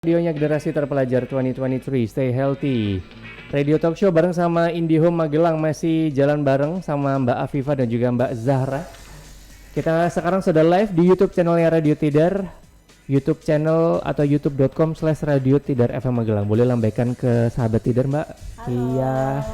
Radionya Generasi Terpelajar 2023, Stay Healthy. Radio Talk Show bareng sama IndiHome Magelang masih jalan bareng sama Mbak Afifa dan juga Mbak Zahra. Kita sekarang sudah live di YouTube channelnya Radio Tidar, YouTube channel atau youtube.com/Radio Tidar FM Magelang. Boleh lambaikan ke sahabat Tidar, Mbak? Halo. Iya.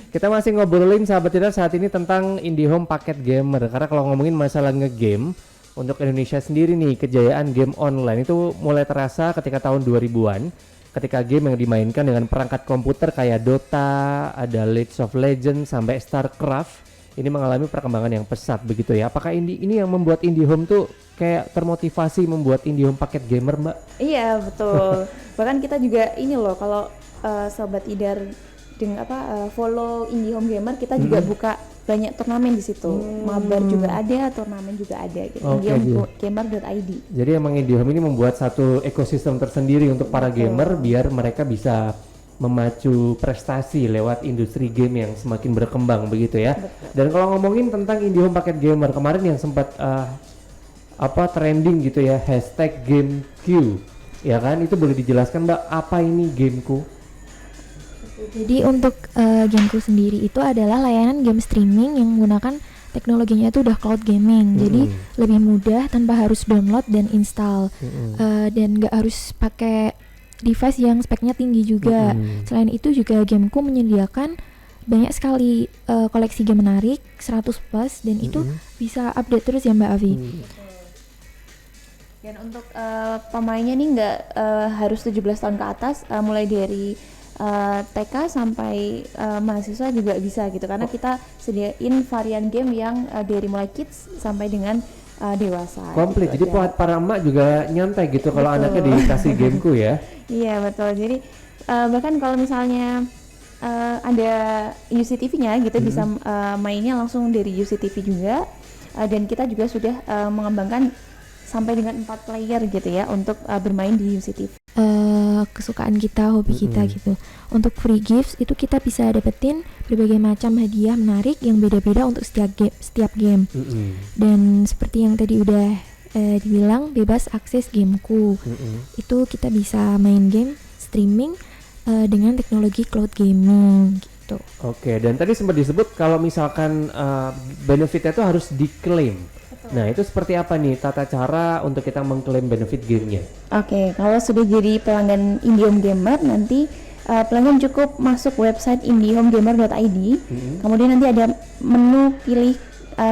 Kita masih ngobrolin sahabat Tidar saat ini tentang IndiHome paket gamer. Karena kalau ngomongin masalah ngegame, untuk Indonesia sendiri nih, kejayaan game online itu mulai terasa ketika tahun 2000-an, ketika game yang dimainkan dengan perangkat komputer kayak Dota, ada League of Legends sampai StarCraft ini mengalami perkembangan yang pesat begitu ya. Apakah ini yang membuat IndiHome tuh kayak termotivasi membuat IndiHome paket gamer, Mbak? Iya, betul. Bahkan kita juga ini loh, kalau sobat Idar dengan follow IndiHome Gamer, kita juga buka banyak turnamen di situ. Mabar juga ada, turnamen juga ada gitu. IndiHomegamer.id. Jadi emang IndiHome ini membuat satu ekosistem tersendiri untuk para gamer biar mereka bisa memacu prestasi lewat industri game yang semakin berkembang begitu ya. Betul. Dan kalau ngomongin tentang IndiHome paket gamer kemarin yang sempat trending gitu ya, #GameQ. Ya kan, itu boleh dijelaskan Mbak, apa ini GameQ? Jadi untuk GameQ sendiri itu adalah layanan game streaming yang menggunakan teknologinya itu udah cloud gaming. Jadi lebih mudah tanpa harus download dan install. Dan nggak harus pakai device yang speknya tinggi juga. Selain itu juga GameQ menyediakan banyak sekali koleksi game menarik, 100 plus, dan itu bisa update terus ya Mbak Avi. Dan untuk pemainnya nih nggak harus 17 tahun ke atas, mulai dari TK sampai mahasiswa juga bisa gitu, karena kita sediain varian game yang dari mulai kids sampai dengan dewasa. Komplit, gitu jadi buat para emak juga nyantai gitu kalau anaknya dikasih GameQ ya. Iya betul, jadi bahkan kalau misalnya ada UCTV-nya gitu, bisa mainnya langsung dari UCTV juga, dan kita juga sudah mengembangkan sampai dengan 4 player gitu ya untuk bermain di UCTV. Kesukaan kita, hobi kita gitu. Untuk free gifts itu kita bisa dapetin berbagai macam hadiah menarik yang beda-beda untuk setiap game. Dan seperti yang tadi udah dibilang, bebas akses GameQ. Itu kita bisa main game streaming dengan teknologi cloud gaming gitu. Oke, dan tadi sempat disebut kalau misalkan benefitnya itu harus diklaim. Nah, itu seperti apa nih tata cara untuk kita mengklaim benefit gamenya? Oke, kalau sudah jadi pelanggan IndiHome Gamer, nanti pelanggan cukup masuk website indihomegamer.id. Kemudian nanti ada menu pilih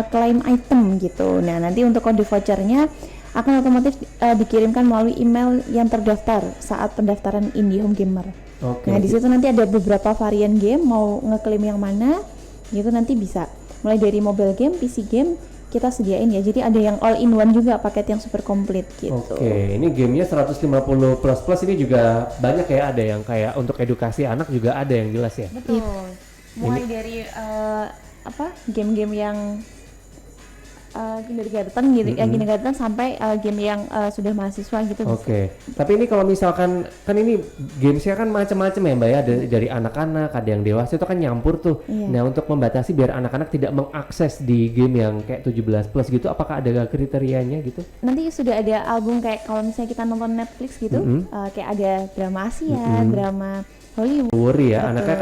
claim item gitu. Nah, nanti untuk kode vouchernya akan otomatis dikirimkan melalui email yang terdaftar saat pendaftaran IndiHome Gamer. Nah, di situ nanti ada beberapa varian game, mau ngeklaim yang mana gitu nanti bisa. Mulai dari mobile game, PC game kita sediain ya, jadi ada yang all in one juga, paket yang super komplit gitu. Oke, ini gamenya 150 plus ini juga banyak ya, ada yang kayak untuk edukasi anak juga ada yang jelas ya. Betul. Mulai dari game-game yang kindergarten gitu, kindergarten sampai game yang sudah mahasiswa gitu. Oke. Tapi ini kalau misalkan kan ini gamesnya kan macam-macam ya Mbak ya, dari anak-anak, ada yang dewasa, itu kan nyampur tuh. Nah, untuk membatasi biar anak-anak tidak mengakses di game yang kayak 17 plus gitu, apakah ada kriterianya gitu? Nanti sudah ada album, kayak kalau misalnya kita nonton Netflix gitu, kayak ada drama Asia, drama Hollywood. Worry ya, anaknya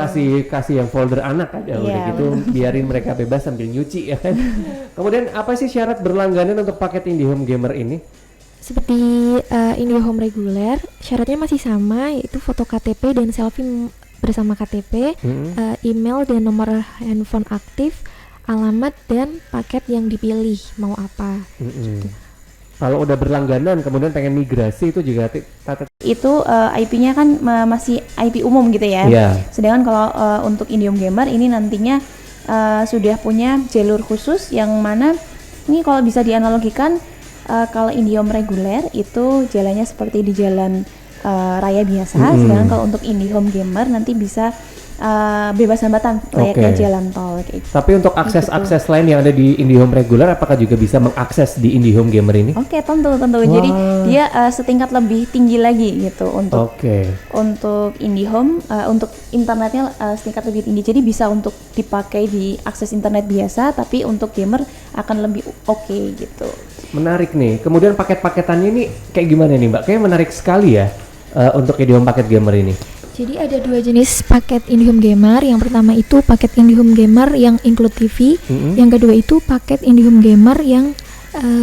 kasih yang folder anak aja, udah gitu biarin mereka bebas sambil nyuci ya kan. Kemudian apa sih syarat berlangganan untuk paket IndiHome Gamer ini? Seperti IndiHome reguler, syaratnya masih sama, yaitu foto KTP dan selfie bersama KTP, email dan nomor handphone aktif, alamat dan paket yang dipilih mau apa. Gitu. Kalau udah berlangganan kemudian pengen migrasi itu juga itu IP-nya kan masih IP umum gitu ya. Sedangkan kalau untuk IndiHome Gamer ini nantinya sudah punya jalur khusus, yang mana ini kalau bisa dianalogikan, kalau IndiHome reguler itu jalannya seperti di jalan raya biasa, sedangkan kalau untuk IndiHome Gamer nanti bisa bebas hambatan layaknya jalan tol kayak gitu. Tapi untuk akses lain yang ada di IndiHome reguler, apakah juga bisa mengakses di IndiHome Gamer ini? Oke, tentu. Jadi dia setingkat lebih tinggi lagi gitu untuk IndiHome, untuk internetnya setingkat lebih tinggi. Jadi bisa untuk dipakai di akses internet biasa, tapi untuk gamer akan lebih oke gitu. Menarik nih. Kemudian paket-paketannya ini kayak gimana nih Mbak? Kayaknya menarik sekali ya. untuk IndiHome paket gamer ini? Jadi ada 2 jenis paket IndiHome Gamer. Yang pertama itu paket IndiHome Gamer yang include TV. Yang kedua itu paket IndiHome Gamer yang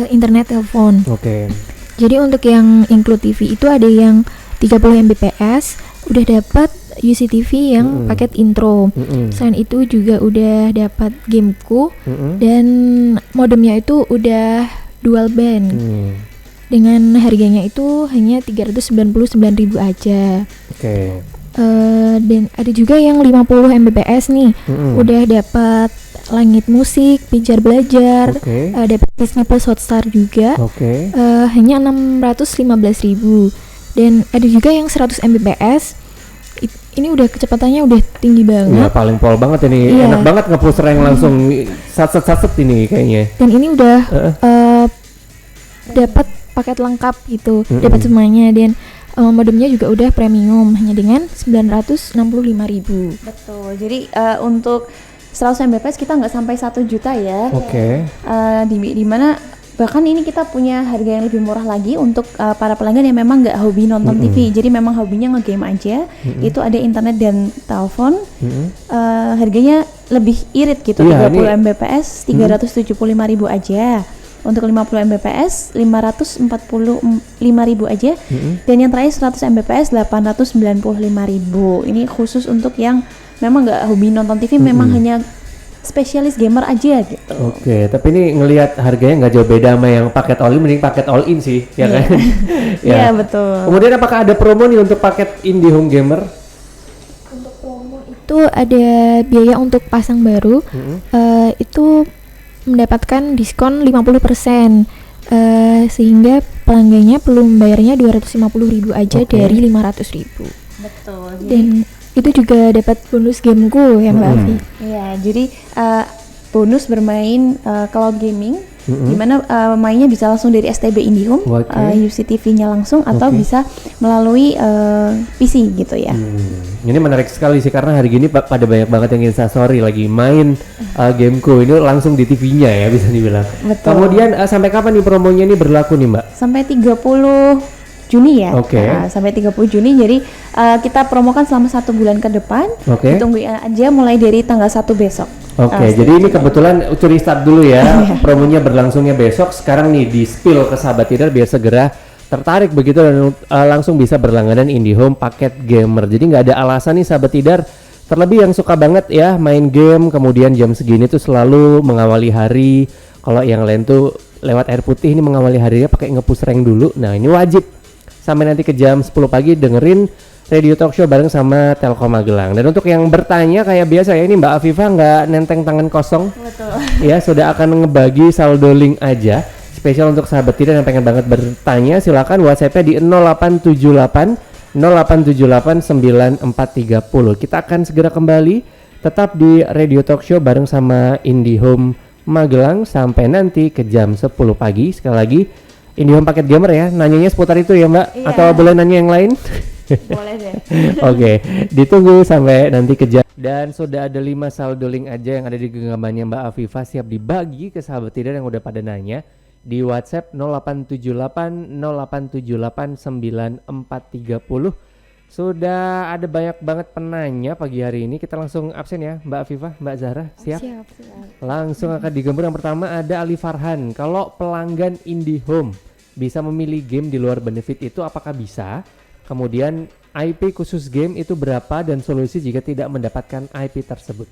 internet telepon. Oke. Jadi untuk yang include TV itu ada yang 30 Mbps, udah dapat UCTV yang paket intro. Selain itu juga udah dapat Gameku dan modemnya itu udah dual band. Dengan harganya itu hanya 399.000 aja. Oke. Dan ada juga yang 50 Mbps nih, udah dapat langit musik, pijar belajar, dapat Disney Plus Hotstar juga, hanya 615.000. Dan ada juga yang 100 Mbps, ini udah kecepatannya udah tinggi banget. Iya, paling pol banget ini, enak banget nge-push rank langsung sat ini kayaknya. Dan ini udah dapat paket lengkap gitu, dapat semuanya, dan modemnya juga udah premium hanya dengan 965.000. Betul. Jadi untuk 100 Mbps kita nggak sampai 1 juta ya. Di mana bahkan ini kita punya harga yang lebih murah lagi untuk para pelanggan yang memang nggak hobi nonton TV. Jadi memang hobinya ngegame aja. Itu ada internet dan telepon. Harganya lebih irit gitu, 30 Mbps 375.000 aja. Untuk 50 Mbps 545.000 aja. Dan yang terakhir 100 Mbps 895.000. Ini khusus untuk yang memang nggak hobi nonton TV, memang hanya spesialis gamer aja gitu. Oke, tapi ini ngelihat harganya nggak jauh beda sama yang paket all in, mending paket all in sih, ya kan? Iya, betul. Kemudian apakah ada promo nih untuk paket IndiHome Gamer? Untuk promo itu ada biaya untuk pasang baru, itu mendapatkan diskon 50%, sehingga pelanggannya perlu membayarnya 250.000 aja dari 500.000. Betul. Dan itu juga dapat bonus Gameku ya Mbak Afi. Iya, jadi bonus bermain cloud gaming, di mana mainnya bisa langsung dari STB IndiHome, UCTV-nya langsung, atau bisa melalui PC gitu ya. Ini menarik sekali sih, karena hari gini pada banyak banget yang instastory lagi main Gameku ini langsung di TV-nya ya, bisa dibilang. Betul. Kemudian sampai kapan nih promonya ini berlaku nih Mbak? Sampai 30 Juni ya. Sampai 30 Juni. Jadi kita promokan selama 1 bulan ke depan. Ditunggu aja mulai dari tanggal 1 besok. Jadi ini kebetulan curi start dulu ya. Promonya berlangsungnya besok. Sekarang nih di spill ke sahabat Tidar biar segera tertarik begitu dan langsung bisa berlangganan IndiHome paket gamer. Jadi nggak ada alasan nih sahabat Tidar, terlebih yang suka banget ya main game, kemudian jam segini tuh selalu mengawali hari. Kalau yang lain tuh lewat air putih, ini mengawali harinya pakai nge-push rank dulu. Nah ini wajib sampai nanti ke jam 10 pagi dengerin Radio Talk Show bareng sama Telkom Magelang. Dan untuk yang bertanya kayak biasa ya, ini Mbak Afifah nggak nenteng tangan kosong. Betul. Ya, sudah akan ngebagi saldo link aja. Spesial untuk sahabat Tidar yang pengen banget bertanya, silakan WhatsApp-nya di 0878 0878 9430. Kita akan segera kembali tetap di Radio Talk Show bareng sama IndiHome Magelang sampai nanti ke jam 10 pagi. Sekali lagi IndiHome paket gamer ya, nanyanya seputar itu ya Mbak? Iya. Atau boleh nanya yang lain? Boleh deh. Oke, ditunggu sampai nanti ke jam. Dan sudah ada 5 saldo link aja yang ada di genggamannya Mbak Afifah, siap dibagi ke sahabat Tidar yang udah pada nanya di WhatsApp 0878 0878 9430. Sudah ada banyak banget penanya pagi hari ini. Kita langsung absen ya Mbak Afifah, Mbak Zahra, siap? Siap. Langsung akan digembur. Yang pertama ada Ali Farhan. Kalau pelanggan IndiHome bisa memilih game di luar benefit itu apakah bisa? Kemudian IP khusus game itu berapa dan solusi jika tidak mendapatkan IP tersebut?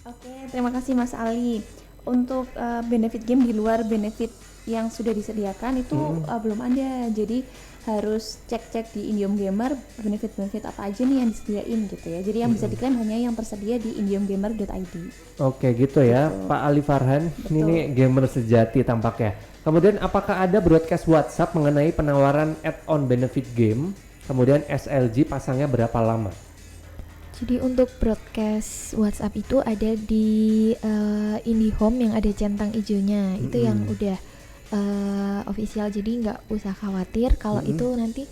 Oke, terima kasih Mas Ali. Untuk benefit game di luar benefit yang sudah disediakan itu belum ada. Jadi harus cek-cek di IndiHome Gamer benefit-benefit apa aja nih yang disediain gitu ya. Jadi yang bisa diklaim hanya yang tersedia di indihomegamer.id. Oke gitu ya Pak Ali Farhan. Ini gamer sejati tampaknya. Kemudian apakah ada broadcast WhatsApp mengenai penawaran add-on benefit game? Kemudian SLG pasangnya berapa lama? Jadi untuk broadcast WhatsApp itu ada di IndiHome yang ada centang hijaunya. Itu yang udah official, jadi nggak usah khawatir kalau itu nanti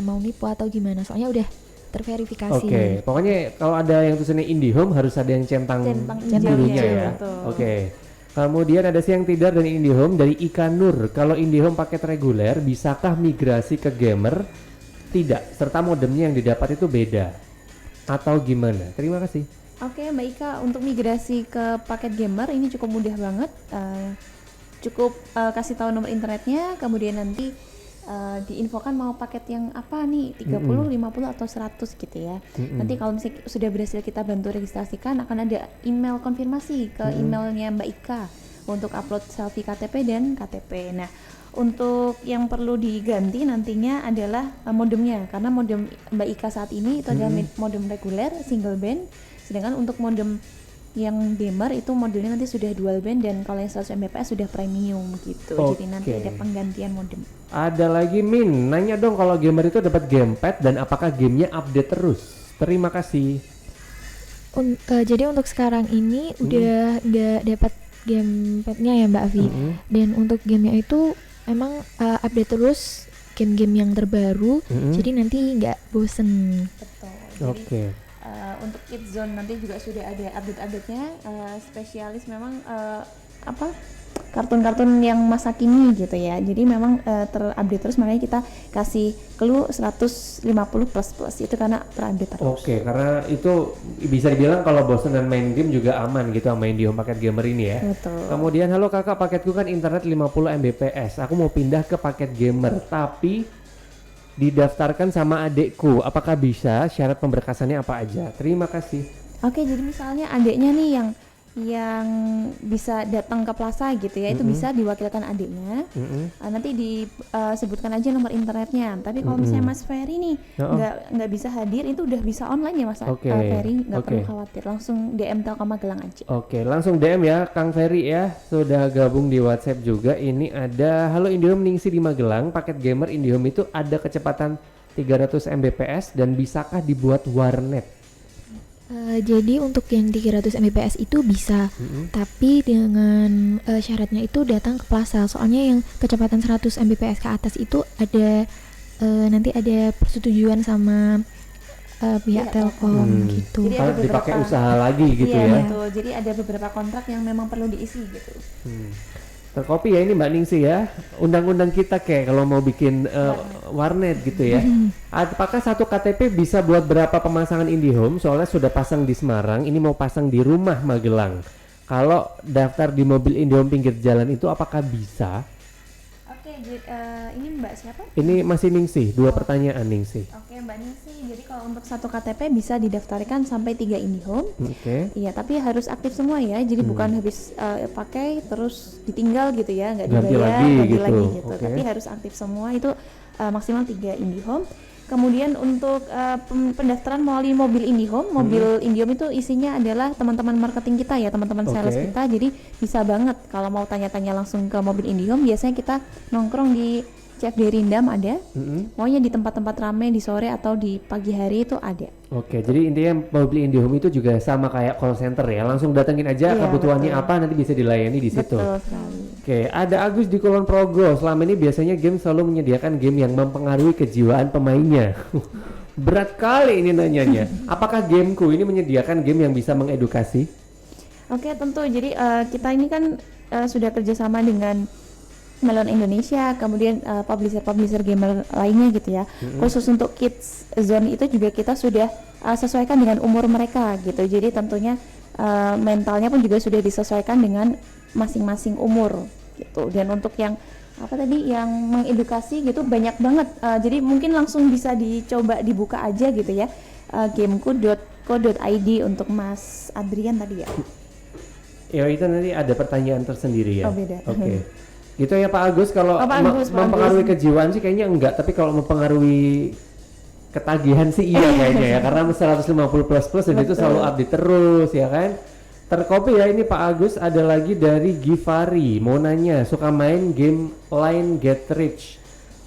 mau nipu atau gimana, soalnya udah terverifikasi. Oke, pokoknya kalau ada yang tulisannya IndiHome harus ada yang centang birunya ya. Oke. Kemudian ada Siang Tidar dan IndiHome dari Ika Nur. Kalau IndiHome paket reguler, bisakah migrasi ke gamer? tidak, serta modemnya yang didapat itu beda atau gimana? Terima kasih. Oke, Mbak Ika, untuk migrasi ke paket gamer ini cukup mudah banget. Cukup kasih tahu nomor internetnya, kemudian nanti diinfokan mau paket yang apa nih, 30, 50 atau 100 gitu ya. Nanti kalau misalnya sudah berhasil kita bantu registrasikan, akan ada email konfirmasi ke emailnya Mbak Ika untuk upload selfie KTP dan KTP. Nah, untuk yang perlu diganti nantinya adalah modemnya, karena modem Mbak Ika saat ini itu adalah modem reguler single band, sedangkan untuk modem yang gamer itu modelnya nanti sudah dual band, dan kalau yang 100 Mbps sudah premium gitu. Jadi nanti ada penggantian modem. Ada lagi Min, nanya dong kalau gamer itu dapat gamepad dan apakah gamenya update terus? Terima kasih. Jadi untuk sekarang ini udah nggak dapat gamepadnya ya Mbak Avi. Dan untuk gamenya itu emang update terus game-game yang terbaru. Jadi nanti nggak bosen. Betul. Oke. Untuk Kids Zone nanti juga sudah ada update-update-nya, spesialis memang kartun-kartun yang masa kini gitu ya. Jadi memang terupdate terus, makanya kita kasih clue 150 plus itu karena terupdate terus. Oke, karena itu bisa dibilang kalau bosan dan main game juga aman gitu main di home paket gamer ini ya. Betul. Kemudian halo kakak, paketku kan internet 50 Mbps. Aku mau pindah ke paket gamer tapi didaftarkan sama adekku. Apakah bisa? Syarat pemberkasannya apa aja? Terima kasih. Oke, jadi misalnya adiknya nih yang bisa datang ke plaza gitu ya, itu bisa diwakilkan adiknya. Nanti disebutkan aja nomor internetnya. Tapi kalau misalnya Mas Ferry nih nggak bisa hadir, itu udah bisa online ya Mas Ferry, nggak perlu khawatir, langsung DM Telkom Magelang aja. Oke, langsung DM ya Kang Ferry ya, sudah gabung di WhatsApp juga. Ini ada halo Indihome Ningsi di Magelang, paket gamer Indihome itu ada kecepatan 300 Mbps dan bisakah dibuat warnet? Jadi untuk yang 300 Mbps itu bisa, tapi dengan syaratnya itu datang ke plaza. Soalnya yang kecepatan 100 Mbps ke atas itu ada nanti ada persetujuan sama pihak Telkom gitu. Jadi ada dipakai usaha lagi gitu ya. Betul. Jadi ada beberapa kontrak yang memang perlu diisi gitu. Terkopi ya ini Mbak Ningsi ya, undang-undang kita kayak kalau mau bikin warnet gitu ya. Apakah satu KTP bisa buat berapa pemasangan Indihome? Soalnya sudah pasang di Semarang, ini mau pasang di rumah Magelang. Kalau daftar di mobil Indihome pinggir jalan itu apakah bisa? Oke, ini Mbak siapa? Ini masih Ningsi, dua pertanyaan Ningsi. Oke, Mbak Ningsi, jadi kalau untuk satu KTP bisa didaftarkan sampai 3 Indihome. Iya, tapi harus aktif semua ya. Jadi bukan habis pakai terus ditinggal gitu ya, nggak dibayar, ganti lagi gitu. Tapi harus aktif semua, itu maksimal 3 Indihome. Kemudian untuk pendaftaran melalui mobil Indihome, mobil Indihome itu isinya adalah teman-teman marketing kita ya, teman-teman sales kita. Jadi bisa banget kalau mau tanya-tanya langsung ke mobil Indihome. Biasanya kita nongkrong di CFD Rindam ada, maunya di tempat-tempat ramai di sore atau di pagi hari itu ada. Oke, jadi intinya mobil Indihome itu juga sama kayak call center ya, langsung datengin aja kebutuhannya apa, nanti bisa dilayani di situ. Betul sekali. Oke, ada Agus di Kulon Progo. Selama ini biasanya game selalu menyediakan game yang mempengaruhi kejiwaan pemainnya. Berat kali ini nanyanya. Apakah gameku ini menyediakan game yang bisa mengedukasi? Oke, tentu. Jadi kita ini kan sudah kerjasama dengan Melon Indonesia, kemudian publisher gamer lainnya gitu ya. Khusus untuk Kids Zone itu juga kita sudah sesuaikan dengan umur mereka gitu. Jadi tentunya mentalnya pun juga sudah disesuaikan dengan masing-masing umur gitu. Dan untuk yang yang mengedukasi gitu banyak banget. Jadi mungkin langsung bisa dicoba dibuka aja gitu ya. Gameku.co.id untuk Mas Adrian tadi ya. Ya itu nanti ada pertanyaan tersendiri ya. Oh beda. Oke. Gitu ya Pak Agus, kalau mempengaruhi kejiwaan sih kayaknya enggak, tapi kalau mempengaruhi ketagihan sih iya kayaknya ya, karena 150 plus dan itu selalu update terus ya kan. Terkopi ya ini Pak Agus, ada lagi dari Givari mau nanya, suka main game Line Get Rich.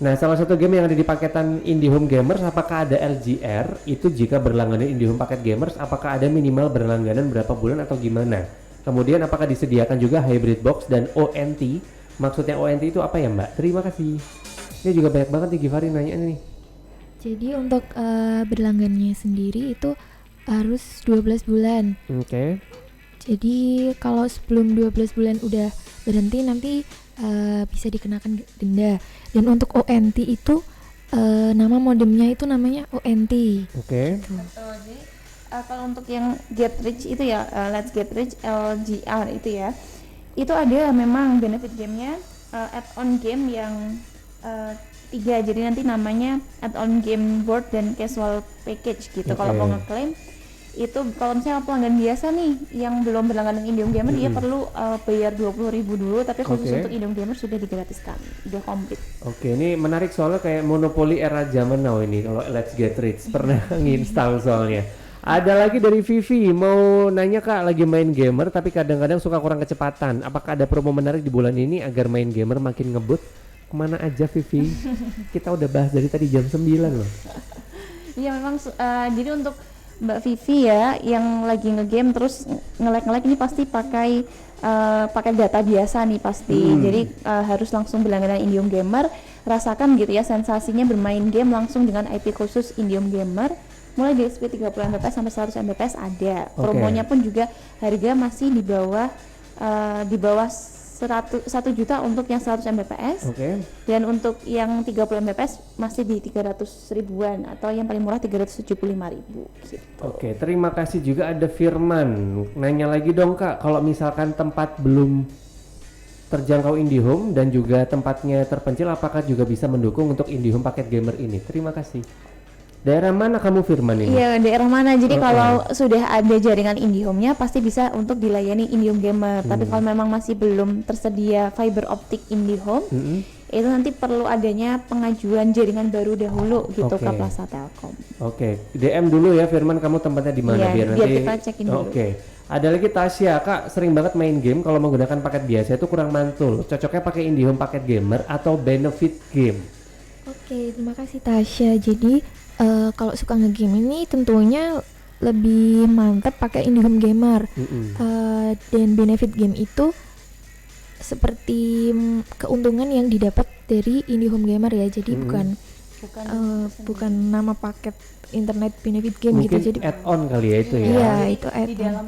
Nah salah satu game yang ada di paketan Indihome Gamers, apakah ada LGR? Itu jika berlangganan Indihome paket Gamers, apakah ada minimal berlangganan berapa bulan atau gimana? Kemudian apakah disediakan juga hybrid box dan ONT? Maksudnya ONT itu apa ya Mbak? Terima kasih. Ini juga banyak banget nih Givari nanya nih. Jadi untuk berlangganannya sendiri itu harus 12 bulan. Oke. Jadi kalau sebelum 12 bulan udah berhenti nanti bisa dikenakan denda. Dan untuk ONT itu Nama modemnya itu namanya ONT. Oke. Jadi kalau untuk yang Get Rich itu ya, Let's Get Rich LGR itu ya, itu ada memang benefit gamenya, add-on game yang 3, jadi nanti namanya add-on game board dan casual package gitu. Kalau mau ngeklaim itu, kalau misalnya pelanggan biasa nih yang belum berlangganan Indium Gamer, dia perlu bayar 20.000 dulu, tapi khusus untuk Indium Gamer sudah digratiskan, udah komplit. Oke, ini menarik soalnya kayak monopoli era zaman now ini kalau Let's Get Rich pernah nginstal soalnya. Ada lagi dari Vivi, mau nanya Kak, lagi main gamer tapi kadang-kadang suka kurang kecepatan. Apakah ada promo menarik di bulan ini agar main gamer makin ngebut? Kemana aja Vivi? Kita udah bahas dari tadi jam 9 loh. Iya memang, jadi untuk Mbak Vivi ya yang lagi ngegame terus nge-lag ini pasti pakai data biasa nih pasti. Jadi harus langsung berlangganan Indium Gamer, rasakan gitu ya sensasinya bermain game langsung dengan IP khusus Indium Gamer. Mulai dari speed 30 Mbps sampai 100 Mbps ada. Promonya pun juga harga masih di bawah 1 juta untuk yang 100 Mbps. Dan untuk yang 30 Mbps masih di 300 ribuan atau yang paling murah 375.000 gitu. Oke, terima kasih juga ada Firman. Nanya lagi dong Kak, kalau misalkan tempat belum terjangkau IndiHome dan juga tempatnya terpencil, apakah juga bisa mendukung untuk IndiHome paket gamer ini? Terima kasih. Daerah mana kamu Firman ini? Iya, daerah mana? Jadi kalau sudah ada jaringan IndiHome-nya pasti bisa untuk dilayani Indium Gamer. Tapi kalau memang masih belum tersedia fiber optik IndiHome, itu nanti perlu adanya pengajuan jaringan baru dahulu gitu ke Plaza Telkom. Oke, DM dulu ya Firman, kamu tempatnya di mana biar nanti kita cekin dulu. Ada lagi Tasya, Kak sering banget main game kalau menggunakan paket biasa itu kurang mantul. Cocoknya pakai IndiHome paket gamer atau benefit game? Oke, terima kasih Tasya. Jadi kalau suka ngegame ini tentunya lebih mantap pakai IndiHome Gamer. Dan benefit game itu seperti keuntungan yang didapat dari IndiHome Gamer ya. Jadi bukan nama paket internet benefit game. Mungkin gitu. Jadi add-on kali ya itu ya. Iya, itu add-on.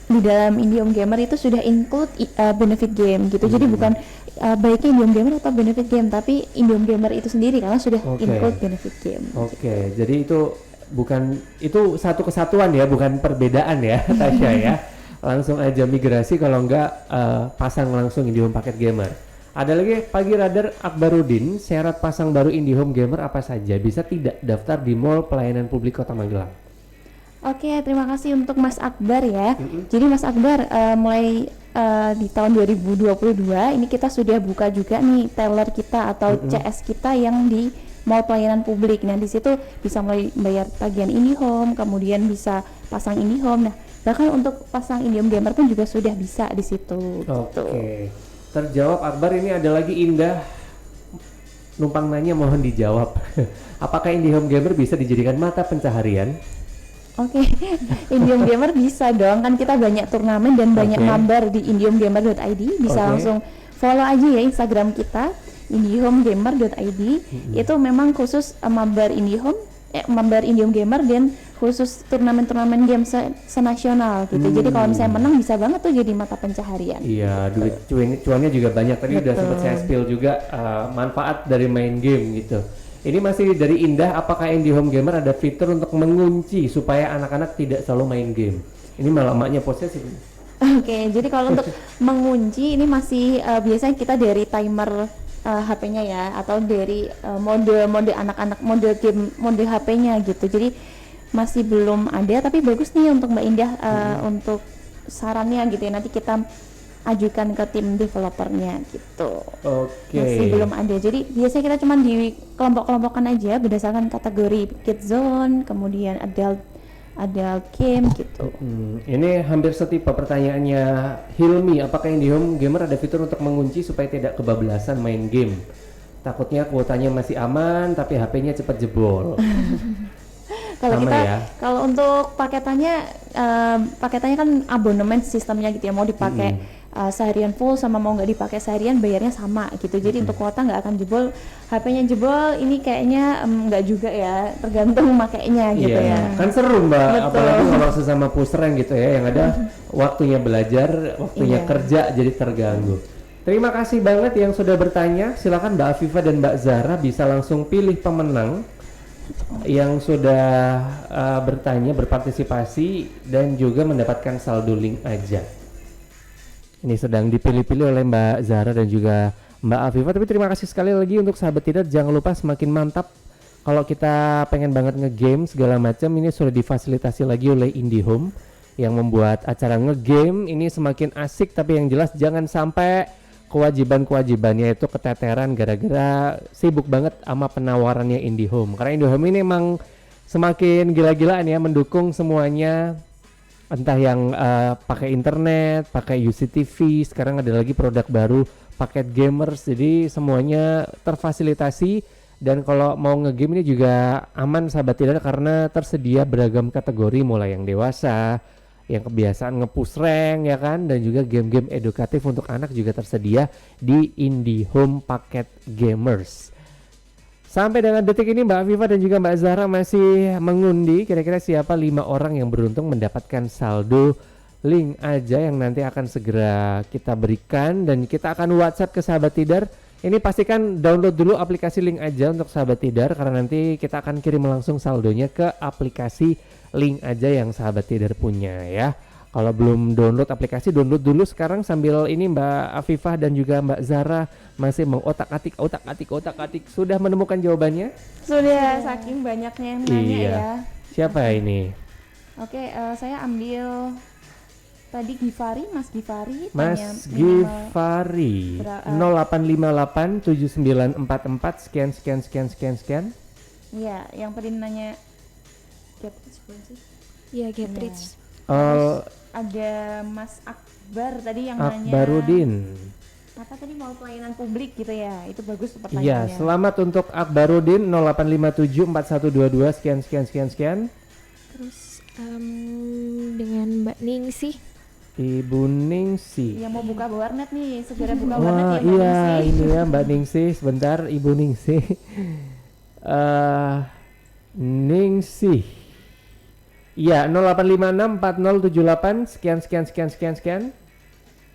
Di dalam Indium Gamer itu sudah include benefit game gitu. Jadi bukan baiknya Indium Gamer atau benefit game, tapi Indium Gamer itu sendiri karena sudah include benefit game. Jadi itu bukan, itu satu kesatuan ya, bukan perbedaan ya Tasya ya. Langsung aja migrasi kalau enggak pasang langsung IndiHome paket gamer. Ada lagi Pagi Radar Akbarudin, syarat pasang baru IndiHome Gamer apa saja? Bisa tidak daftar di Mall Pelayanan Publik Kota Magelang? Oke, terima kasih untuk Mas Akbar ya. Jadi Mas Akbar, mulai di tahun 2022 ini kita sudah buka juga nih teller kita atau CS kita yang di Mall Pelayanan Publik. Nah, di situ bisa mulai bayar tagihan IndiHome, kemudian bisa pasang IndiHome. Nah, bahkan untuk pasang Indium Gamer pun juga sudah bisa di situ. Oke. Terjawab Akbar. Ini ada lagi Indah numpang nanya, mohon dijawab. Apakah IndiHome Gamer bisa dijadikan mata pencaharian? Oke, Indium Gamer bisa dong, kan kita banyak turnamen dan banyak mabar di indiumgamer.id, bisa langsung follow aja ya Instagram kita indihomegamer.id. Itu memang khusus mabar IndiHome, mabar Indium Gamer dan khusus turnamen-turnamen game senasional gitu. Jadi kalau misalnya menang bisa banget tuh jadi mata pencaharian. Iya, duit cuannya juga banyak. Tadi udah sempat saya spill juga manfaat dari main game gitu. Ini masih dari Indah, apakah IndiHome Gamer ada fitur untuk mengunci supaya anak-anak tidak selalu main game? Ini malah maknya posesif. Oke, jadi kalau untuk mengunci ini masih biasanya kita dari timer HP-nya ya, atau dari mode anak-anak, mode game, mode HP-nya gitu. Jadi masih belum ada, tapi bagus nih untuk Mbak Indah untuk sarannya gitu ya. Nanti kita ajukan ke tim developernya gitu. Masih belum ada. Jadi biasanya kita cuma di kelompok-kelompokkan aja berdasarkan kategori Kid Zone, kemudian adult game gitu. Ini hampir setipe pertanyaannya Hilmi, apakah IndiHome Gamer ada fitur untuk mengunci supaya tidak kebablasan main game? Takutnya kuotanya masih aman tapi HP-nya cepat jebol. Kalau untuk paketannya kan abonemen sistemnya gitu ya, mau dipakai seharian full sama mau nggak dipakai seharian bayarnya sama gitu. Jadi untuk kuota nggak akan jebol. HP-nya jebol ini kayaknya nggak juga ya, tergantung makainya gitu ya. Kan seru Mbak, apalagi kalau sesama puseran gitu ya, yang ada waktunya belajar, waktunya kerja jadi terganggu. Terima kasih banget yang sudah bertanya. Silakan Mbak Afifa dan Mbak Zara bisa langsung pilih pemenang yang sudah bertanya, berpartisipasi dan juga mendapatkan saldo link aja. Ini sedang dipilih-pilih oleh Mbak Zara dan juga Mbak Afifa. Tapi terima kasih sekali lagi untuk sahabat Tidar. Jangan lupa semakin mantap kalau kita pengen banget ngegame segala macam, ini sudah difasilitasi lagi oleh IndiHome yang membuat acara ngegame ini semakin asik. Tapi yang jelas jangan sampai kewajiban-kewajibannya itu keteteran gara-gara sibuk banget sama penawarannya IndiHome. Karena IndiHome ini emang semakin gila-gilaan ya mendukung semuanya, entah yang pakai internet, pakai UCTV, sekarang ada lagi produk baru paket gamers, jadi semuanya terfasilitasi. Dan kalau mau ngegame ini juga aman sahabat Tidar karena tersedia beragam kategori, mulai yang dewasa, yang kebiasaan nge-push rank ya kan, dan juga game-game edukatif untuk anak juga tersedia di IndiHome Paket Gamers. Sampai dengan detik ini Mbak Afifa dan juga Mbak Zahra masih mengundi kira-kira siapa 5 orang yang beruntung mendapatkan saldo link aja yang nanti akan segera kita berikan, dan kita akan WhatsApp ke sahabat Tidar. Ini pastikan download dulu aplikasi link aja untuk sahabat Tidar, karena nanti kita akan kirim langsung saldonya ke aplikasi link aja yang sahabat Tidar punya ya. Kalau belum download aplikasi, download dulu sekarang sambil ini Mbak Afifah dan juga Mbak Zara masih mengotak-atik. Sudah menemukan jawabannya? Sudah, saking banyaknya yang nanya ya. Siapa ini? Oke, saya ambil tadi Gifari, Mas Gifari. Mas Gifari 0858 7944 sekian. Iya, yang tadi nanya Gatrich bukan sih? Iya, Gatrich. Ada Mas Akbar tadi yang nanya Akbarudin. apa tadi, mau pelayanan publik gitu ya. Itu bagus tuh Iya, pertanyaannya. selamat untuk Akbarudin 0857 4122 sekian. Terus dengan Mbak Ningsih. Ibu Ningsih. Yang mau buka warnet nih, segera buka warnet Wah ya Mbak iya, Ningsih. ini ya Mbak Ningsih. Sebentar Ibu Ningsih. Ningsih. Iya, 0856 4078 sekian.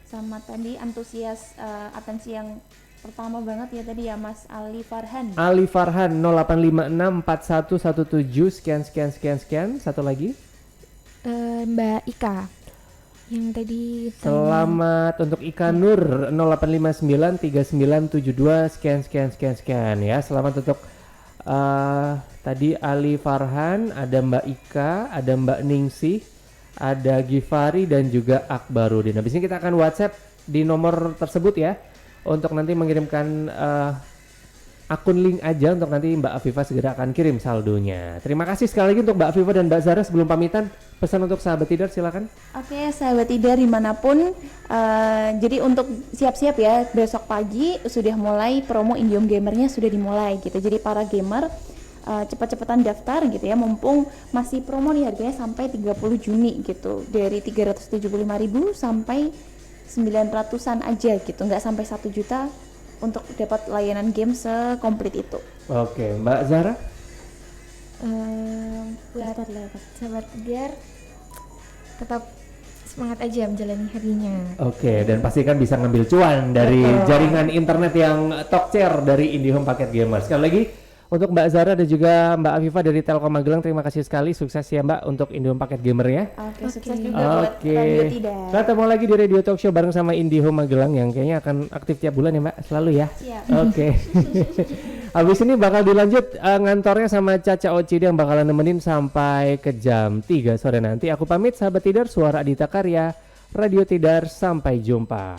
Sama tadi antusias atensi yang pertama banget ya tadi ya, Mas Ali Farhan. Ali Farhan 0856 4117 sekian. Satu lagi. Mbak Ika yang tadi Selamat untuk Ika Nur 0859 3972 sekian ya. Selamat untuk tadi Ali Farhan, ada Mbak Ika, ada Mbak Ningsih, ada Gifari dan juga Akbarudin. Habis ini kita akan WhatsApp di nomor tersebut ya, untuk nanti mengirimkan akun link aja untuk nanti Mbak Afifa segera akan kirim saldonya. Terima kasih sekali lagi untuk Mbak Afifa dan Mbak Zara. Sebelum pamitan, pesan untuk sahabat Tidar silakan. Oke, sahabat Tidar dimanapun, jadi untuk siap-siap ya, besok pagi sudah mulai promo IndiHome Gamernya sudah dimulai gitu. Jadi para gamer cepat-cepatan daftar gitu ya, mumpung masih promo nih, harganya sampai 30 Juni gitu, dari 375.000 sampai 900-an aja gitu, nggak sampai 1 juta untuk dapat layanan game sekomplit itu. Oke, Mbak Zara. buat sahabat Tidar tetap semangat aja menjalani harinya. Oke, dan pastikan bisa ngambil cuan dari jaringan internet yang top tier dari IndiHome Paket Gamers. Sekali lagi untuk Mbak Zara dan juga Mbak Afifa dari Telkom Magelang, terima kasih sekali, sukses ya Mbak untuk IndiHome Paket Gamer ya. Oke, sukses juga buat Radio Tidar. Ketemu lagi di Radio Talk Show bareng sama IndiHome Magelang yang kayaknya akan aktif tiap bulan ya Mbak, selalu ya. Siap. Oke. Habis ini bakal dilanjut ngantornya sama Caca Ocidi yang bakalan nemenin sampai ke jam 3 sore nanti. Aku pamit sahabat Tidar, suara Adita Karya, Radio Tidar, sampai jumpa.